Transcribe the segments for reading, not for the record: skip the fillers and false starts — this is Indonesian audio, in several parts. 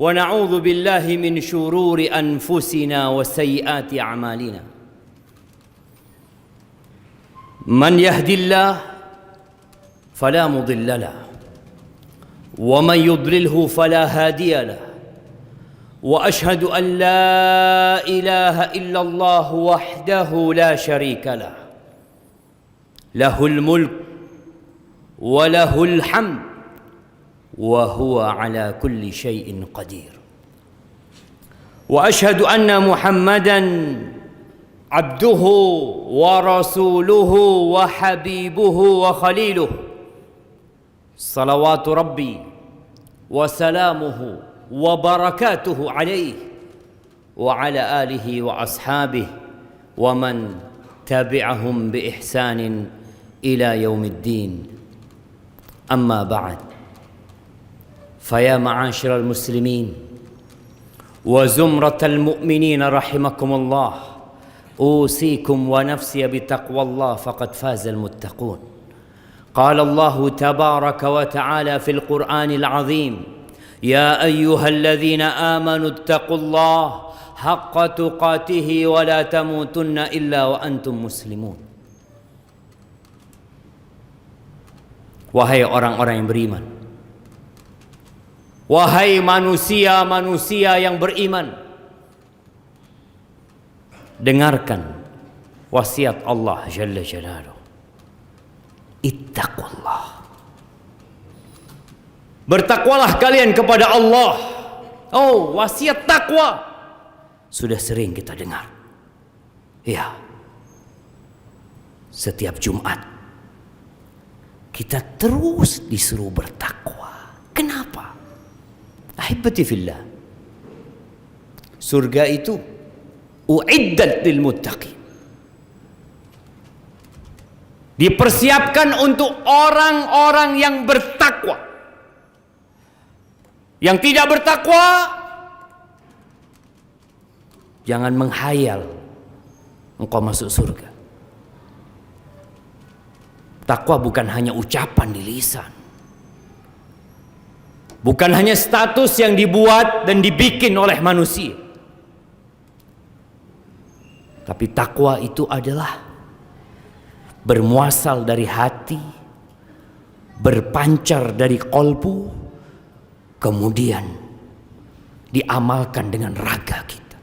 ونعوذ بالله من شرور أنفسنا وسيئات أعمالنا من يهدي الله فلا مضل له ومن يضلله فلا هادي له وأشهد أن لا إله إلا الله وحده لا شريك له له الملك وله الحمد وهو على كل شيء قدير وأشهد أن محمدًا عبده ورسوله وحبيبه وخليله صلوات ربي وسلامه وبركاته عليه وعلى آله وأصحابه ومن تبعهم بإحسان إلى يوم الدين أما بعد فيا معاشر المسلمين وزمرة المؤمنين رحمكم الله أوصيكم ونفسي بتقوى الله فقد فاز المتقون قال الله تبارك وتعالى في القرآن العظيم يا أيها الذين آمنوا اتقوا الله حق تقاته ولا تموتن إلا وأنتم مسلمون. Wahai orang-orang yang beriman, wahai manusia-manusia yang beriman, dengarkan wasiat Allah Jalla Jalaluh. Ittaqullah. Bertakwalah kalian kepada Allah. Oh, wasiat takwa sudah sering kita dengar. Ya, setiap Jumat kita terus disuruh bertakwa. Kenapa? Ahibati fillah, surga itu uiddat lil muttaqin, dipersiapkan untuk orang-orang yang bertakwa. Yang tidak bertakwa, jangan menghayal engkau masuk surga. Takwa bukan hanya ucapan di lisan, bukan hanya status yang dibuat dan dibikin oleh manusia. Tapi takwa itu adalah bermuasal dari hati, berpancar dari kolbu, kemudian diamalkan dengan raga kita.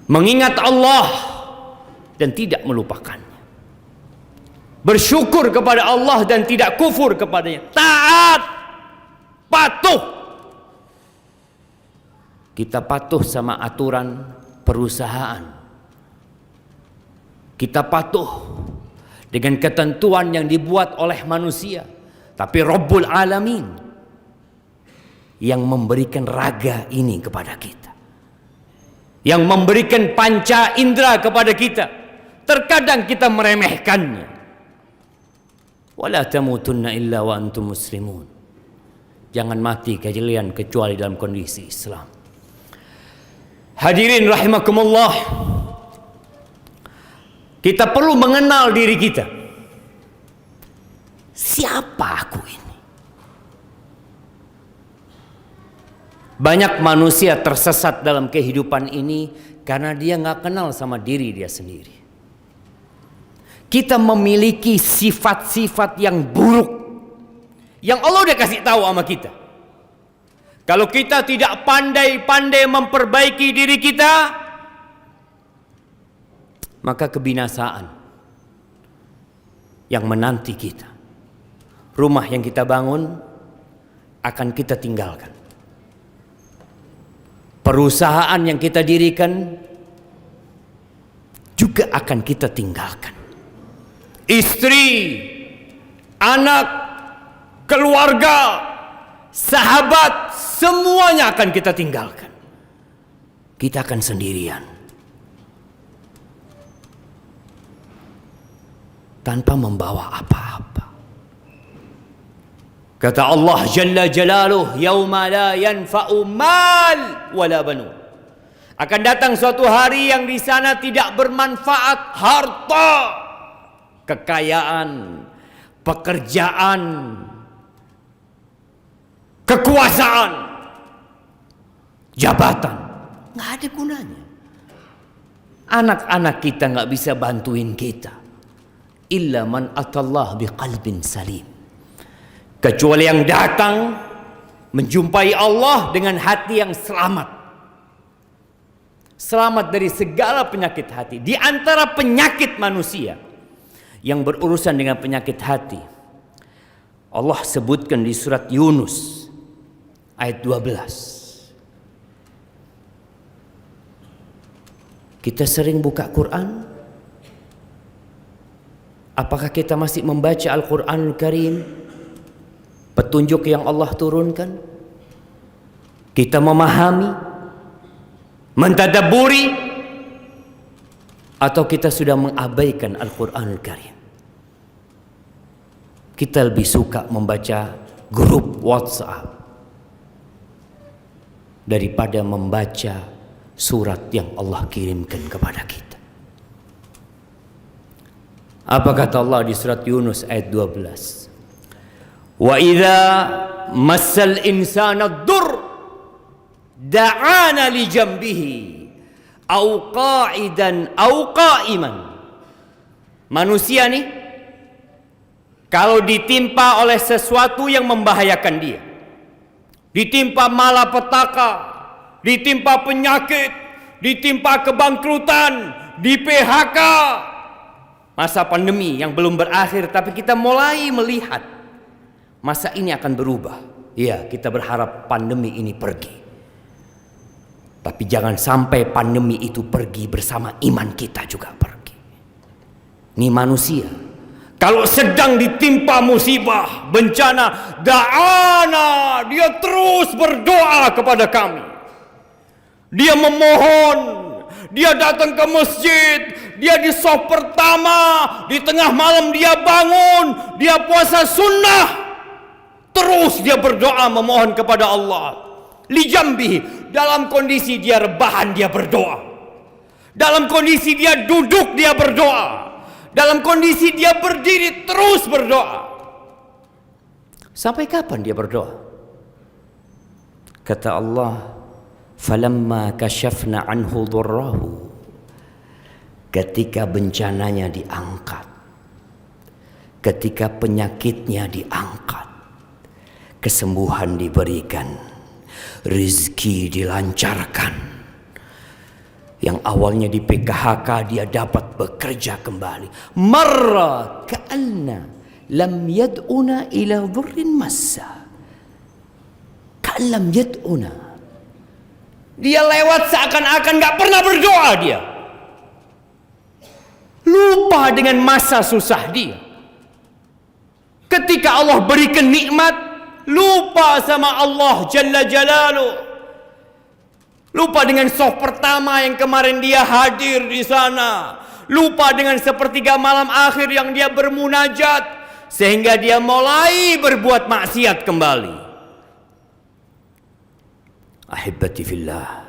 Mengingat Allah dan tidak melupakannya. Bersyukur kepada Allah dan tidak kufur kepadanya. Taat, patuh. Kita patuh sama aturan perusahaan. Kita patuh dengan ketentuan yang dibuat oleh manusia. Tapi Rabbul Alamin yang memberikan raga ini kepada kita, yang memberikan panca indera kepada kita, terkadang kita meremehkannya. Wala tamutunna illa wa antum muslimun. Jangan mati kalian kecuali dalam kondisi Islam. Hadirin rahimakumullah, kita perlu mengenal diri kita. Siapa aku ini? Banyak manusia tersesat dalam kehidupan ini karena dia nggak kenal sama diri dia sendiri. Kita memiliki sifat-sifat yang buruk yang Allah udah kasih tahu sama kita. Kalau kita tidak pandai-pandai memperbaiki diri kita, maka kebinasaan yang menanti kita. Rumah yang kita bangun akan kita tinggalkan. Perusahaan yang kita dirikan juga akan kita tinggalkan. Istri, anak, keluarga, sahabat, semuanya akan kita tinggalkan. Kita akan sendirian, tanpa membawa apa-apa. Kata Allah Jalla Jalaluh, yauma la yanfa'u mal wala banun. Akan datang suatu hari yang di sana tidak bermanfaat harta, kekayaan, pekerjaan, kekuasaan. jabatan, nggak ada gunanya. Anak-anak kita nggak bisa bantuin kita. Illa man atallah biqalbin salim. Kecuali yang datang menjumpai Allah dengan hati yang selamat. Selamat dari segala penyakit hati. Di antara penyakit manusia yang berurusan dengan penyakit hati, Allah sebutkan di surat Yunus ayat 12. Kita sering buka Quran. Apakah kita masih membaca Al-Quranul Karim? Petunjuk yang Allah turunkan. Kita memahami, mentadabburi, atau kita sudah mengabaikan Al-Quranul Karim? Kita lebih suka membaca grup WhatsApp daripada membaca surat yang Allah kirimkan kepada kita. Apa kata Allah di surat Yunus ayat 12? Wa idza massal insana ad-dur da'ana li jambihi au qa'idan au qa'iman. Manusia nih kalau ditimpa oleh sesuatu yang membahayakan dia, ditimpa malapetaka, ditimpa penyakit, ditimpa kebangkrutan, di PHK, masa pandemi yang belum berakhir, tapi kita mulai melihat masa ini akan berubah. Ya, kita berharap pandemi ini pergi. Tapi jangan sampai pandemi itu pergi bersama iman kita juga pergi. Ini manusia. Kalau sedang ditimpa musibah, bencana, da'ana, dia terus berdoa kepada kami. Dia memohon, dia datang ke masjid, dia di shaf pertama, di tengah malam dia bangun, dia puasa sunnah. Terus dia berdoa memohon kepada Allah. Lijambi, dalam kondisi dia rebahan dia berdoa. Dalam kondisi dia duduk dia berdoa. Dalam kondisi dia berdiri terus berdoa. Sampai kapan dia berdoa? Kata Allah, falamma kashafna anhu dhurrahu, ketika bencananya diangkat, ketika penyakitnya diangkat, kesembuhan diberikan, rezeki dilancarkan. Yang awalnya di PKHK dia dapat bekerja kembali. Marra ka'anna lam yad'una ila dhurrin massa. Ka'an lam yad'una. Dia lewat seakan-akan gak pernah berdoa dia. Lupa dengan masa susah dia. Ketika Allah berikan nikmat, lupa sama Allah Jalla Jalaluh. Lupa dengan shaf pertama yang kemarin dia hadir di sana. Lupa dengan sepertiga malam akhir yang dia bermunajat. Sehingga dia mulai berbuat maksiat kembali. Ahibati fillah,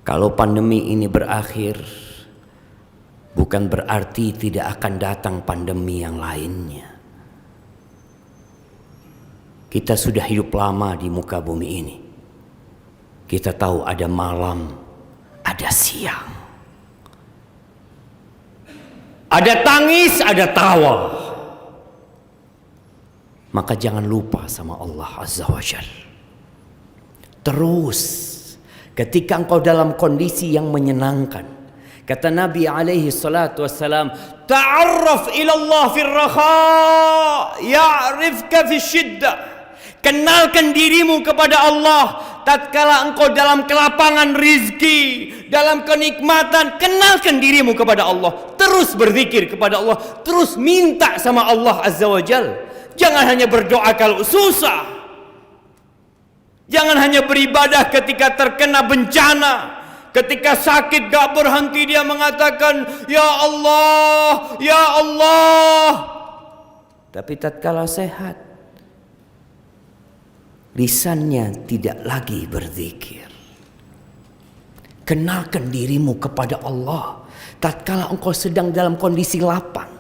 kalau pandemi ini berakhir, bukan berarti tidak akan datang pandemi yang lainnya. Kita sudah hidup lama di muka bumi ini. Kita tahu ada malam, ada siang, ada tangis, ada tawa. Maka jangan lupa sama Allah Azza wa Jalla. Terus ketika engkau dalam kondisi yang menyenangkan, kata Nabi alaihi salatu wassalam, ta'arraf ila Allah fil raha ya'rifka fi syiddah. Kenalkan dirimu kepada Allah tatkala engkau dalam kelapangan rizki, dalam kenikmatan. Kenalkan dirimu kepada Allah. Terus berzikir kepada Allah, terus minta sama Allah Azza wa Jalla. Jangan hanya berdoa kalau susah. Jangan hanya beribadah ketika terkena bencana. Ketika sakit gak berhenti dia mengatakan, Ya Allah, Ya Allah. Tapi tatkala sehat, lisannya tidak lagi berzikir. Kenalkan dirimu kepada Allah tatkala engkau sedang dalam kondisi lapang.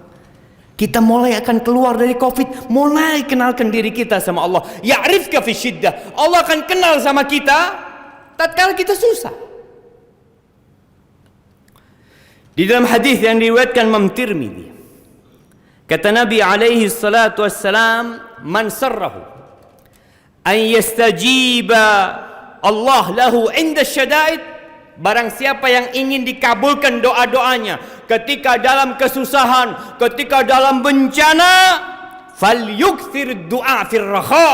Kita mulai akan keluar dari COVID, mulai kenalkan diri kita sama Allah. Ya'rifka fi syiddah. Allah akan kenal sama kita tatkala kita susah. Di dalam hadis yang diriwayatkan Imam Tirmidzi, kata Nabi alaihi salatu wassalam, man sarrahu an yastajiba Allah lahu inda syada'id, barang siapa yang ingin dikabulkan doa-doanya ketika dalam kesusahan, ketika dalam bencana, falyukthir du'a fir raha,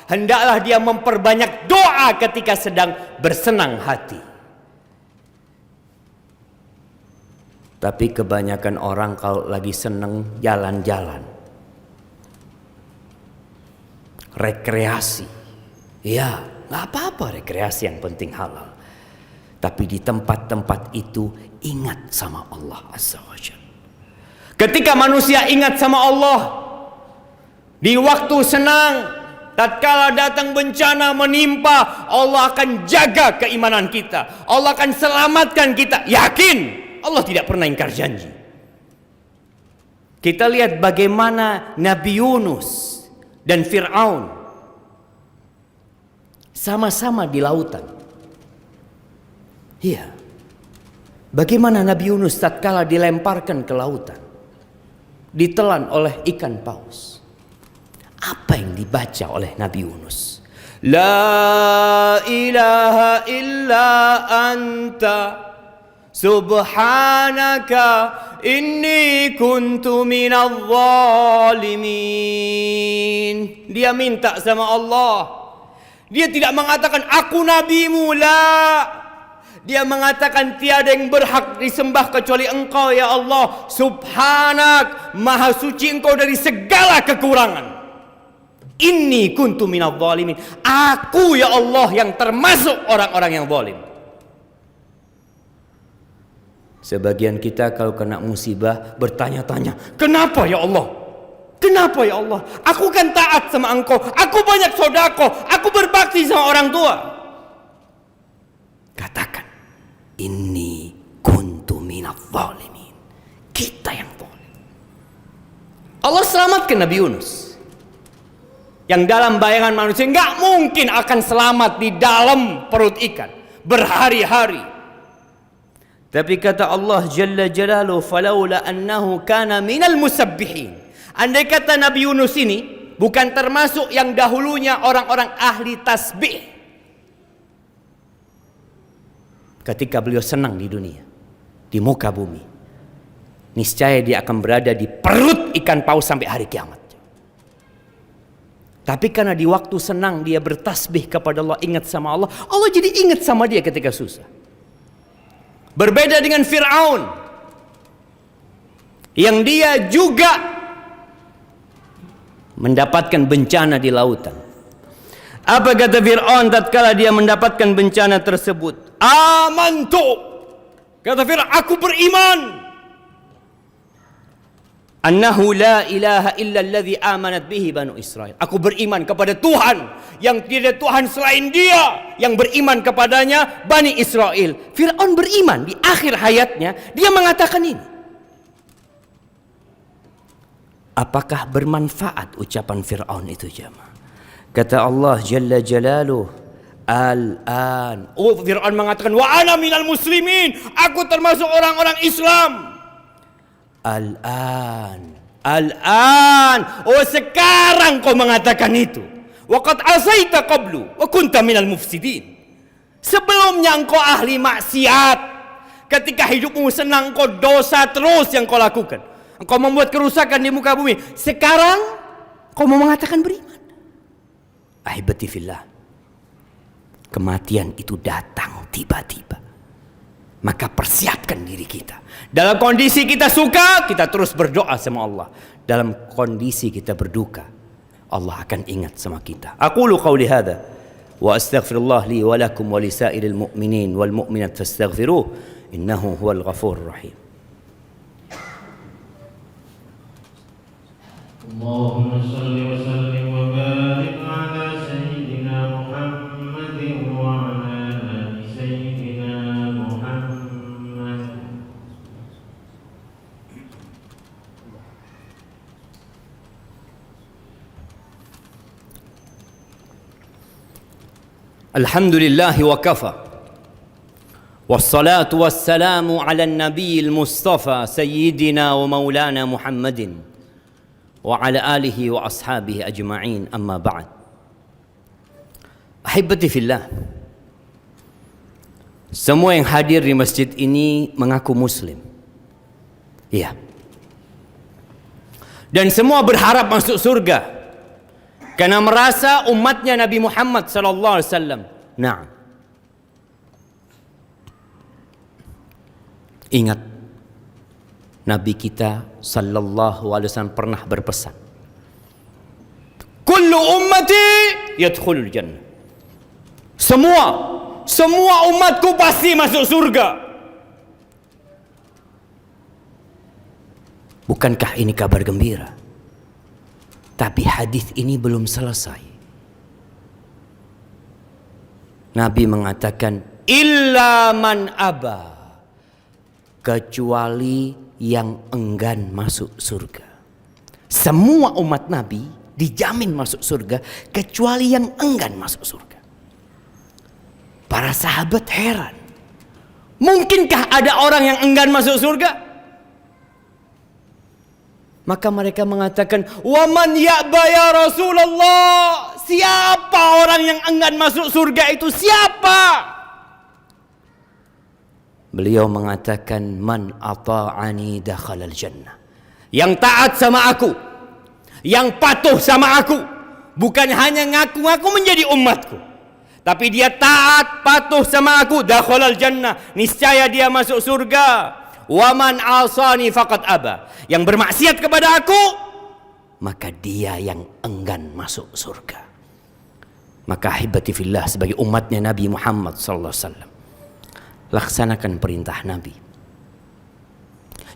hendaklah dia memperbanyak doa ketika sedang bersenang hati. Tapi kebanyakan orang kalau lagi seneng jalan-jalan, rekreasi, ya nggak apa-apa rekreasi, yang penting halal. Tapi di tempat-tempat itu ingat sama Allah Azza wa Jalla. Ketika manusia ingat sama Allah di waktu senang, tatkala datang bencana menimpa, Allah akan jaga keimanan kita, Allah akan selamatkan kita. Yakin Allah tidak pernah ingkar janji. Kita lihat bagaimana Nabi Yunus dan Fir'aun sama-sama di lautan. Iya. Bagaimana Nabi Yunus tatkala dilemparkan ke lautan, ditelan oleh ikan paus. Apa yang dibaca oleh Nabi Yunus? La ilaha illa anta subhanaka inni kuntu minadh zalimin. Dia minta sama Allah. Dia tidak mengatakan aku nabimu, la. Dia mengatakan tiada yang berhak disembah kecuali Engkau ya Allah. Subhanak, maha suci Engkau dari segala kekurangan. Inni kuntu minadh zalimin. Aku ya Allah yang termasuk orang-orang yang zalim. Sebagian kita kalau kena musibah bertanya-tanya, kenapa ya Allah? Kenapa ya Allah? Aku kan taat sama Engkau, aku banyak sedekah, aku berbakti sama orang tua. Katakan, inni kuntu minadh zalimin. Kita yang zalim. Allah selamatkan Nabi Yunus, yang dalam bayangan manusia nggak mungkin akan selamat di dalam perut ikan berhari-hari. Tapi kata Allah Jalla Jalaluhu, falaula annahu kana minal musabbihin. Andai kata Nabi Yunus ini bukan termasuk yang dahulunya orang-orang ahli tasbih, ketika beliau senang di dunia, di muka bumi, niscaya dia akan berada di perut ikan paus sampai hari kiamat. Tapi karena di waktu senang dia bertasbih kepada Allah, ingat sama Allah, Allah jadi ingat sama dia ketika susah. Berbeda dengan Fir'aun, yang dia juga mendapatkan bencana di lautan. Apa kata Fir'aun tatkala dia mendapatkan bencana tersebut? Amantu, kata Fir'aun, aku beriman, annahu la ilaha illa alladhi amanat bihi banu Israel. Aku beriman kepada Tuhan yang tidak Tuhan selain dia, yang beriman kepadanya Bani Israel. Fir'aun beriman di akhir hayatnya, dia mengatakan ini. Apakah bermanfaat ucapan Fir'aun itu jemaah? Kata Allah Jalla Jalaluhu, al-an. Oh, Fir'aun mengatakan wa ana minal muslimin, aku termasuk orang-orang Islam. Al-an, oh sekarang kau mengatakan itu. Waqad asaita qablu wa kunta minal mufsidin. Sebelumnya engkau ahli maksiat. Ketika hidupmu senang, engkau dosa terus yang kau lakukan. Engkau membuat kerusakan di muka bumi. Sekarang kau mau mengatakan beriman. Ahibati fillah, kematian itu datang tiba-tiba. Maka persiapkan diri kita. Dalam kondisi kita suka, kita terus berdoa sama Allah. Dalam kondisi kita berduka, Allah akan ingat sama kita. Aqulu qawli hadha wa astaghfirullah li wa lakum wa lisairil mu'minin wal mu'minat fastaghfiruh innahu huwal ghafurur rahim. Allahumma salli wa sallim wa barik ala sayyidina Muhammadin wa ala ali sayyidina Muhammad. Alhamdulillah wa kafa. Wassalatu wassalamu ala nabiyil mustafa sayyidina wa maulana Muhammadin wa ala alihi wa ashabihi ajma'in, amma ba'd. Ahibati fillah, semua yang hadir di masjid ini mengaku muslim. Iya. Dan semua berharap masuk surga karena merasa umatnya Nabi Muhammad sallallahu alaihi wasallam. Nah, ingat, Nabi kita sallallahu alaihi wasallam pernah berpesan, kullu ummati yadkhulul jannah. Semua umatku pasti masuk surga. Bukankah ini kabar gembira? Tapi hadis ini belum selesai. Nabi mengatakan, illa man aba, kecuali yang enggan masuk surga. Semua umat Nabi dijamin masuk surga kecuali yang enggan masuk surga. Para sahabat heran, mungkinkah ada orang yang enggan masuk surga? Maka mereka mengatakan, waman ya'ba ya Rasulullah, siapa orang yang enggan masuk surga itu, siapa? Beliau mengatakan, man ata'ani dakhalal jannah. Yang taat sama aku, yang patuh sama aku, bukan hanya ngaku-ngaku menjadi umatku, tapi dia taat, patuh sama aku, dakhalal jannah, niscaya dia masuk surga. Waman asani faqad aba, yang bermaksiat kepada aku, maka dia yang enggan masuk surga. Maka ahibati fillah, sebagai umatnya Nabi Muhammad sallallahu alaihi wasallam, laksanakan perintah Nabi,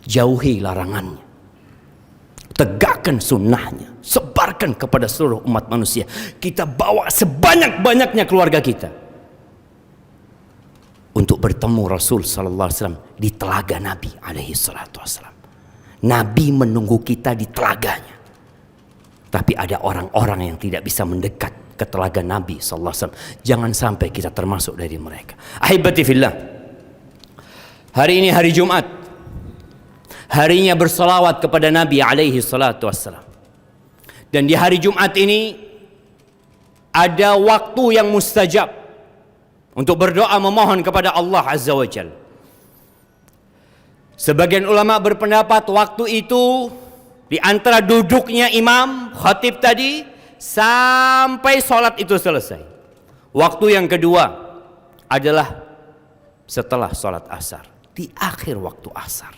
jauhi larangannya, tegakkan sunnahnya, sebarkan kepada seluruh umat manusia. Kita bawa sebanyak-banyaknya keluarga kita untuk bertemu Rasul sallallahu alaihi wasallam di telaga Nabi alaihi salatu wasallam. Nabi menunggu kita di telaganya. Tapi ada orang-orang yang tidak bisa mendekat ke telaga Nabi sallallahu alaihi wasallam. Jangan sampai kita termasuk dari mereka. Ahibati fillah, hari ini hari Jumat, harinya bersalawat kepada Nabi alaihi salatu wassalam. Dan di hari Jumat ini ada waktu yang mustajab untuk berdoa memohon kepada Allah Azza wa Jal. Sebagian ulama berpendapat waktu itu di antara duduknya imam khatib tadi sampai sholat itu selesai. Waktu yang kedua adalah setelah sholat asar, di akhir waktu asar.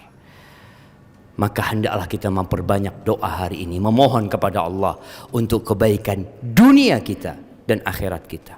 Maka hendaklah kita memperbanyak doa hari ini, memohon kepada Allah untuk kebaikan dunia kita dan akhirat kita.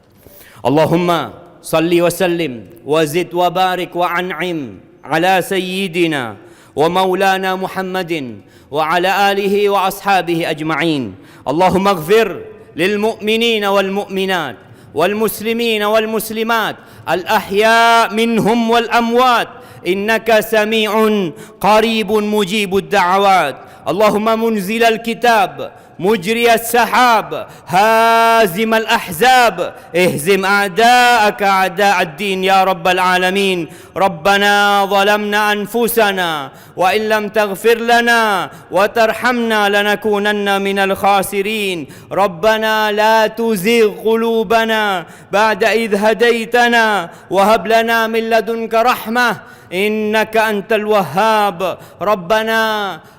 Allahumma salli wa sallim wa zid wa barik wa an'im ala sayyidina wa maulana Muhammadin wa ala alihi wa ashabihi ajma'in. Allahumma ighfir lil mu'minina wal mu'minat wal muslimina wal muslimat al ahya minhum wal amwat innaka sami'un qaribun mujibud da'awat. Allahumma munzilal kitab مجري السحاب هازم الأحزاب اهزم أعداءك أعداء الدين يا رب العالمين. ربنا ظلمنا أنفسنا وإن لم تغفر لنا وترحمنا لنكونن من الخاسرين. ربنا لا تزغ قلوبنا بعد إذ هديتنا وهب لنا من لدنك رحمة إنك أنت الوهاب. ربنا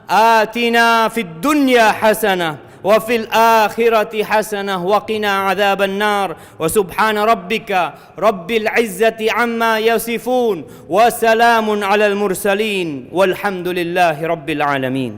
آتنا في الدنيا حسنة وفي الآخرة حسنة وقنا عذاب النار. وسبحان ربك رب العزة عما يصفون وسلام على المرسلين والحمد لله رب العالمين.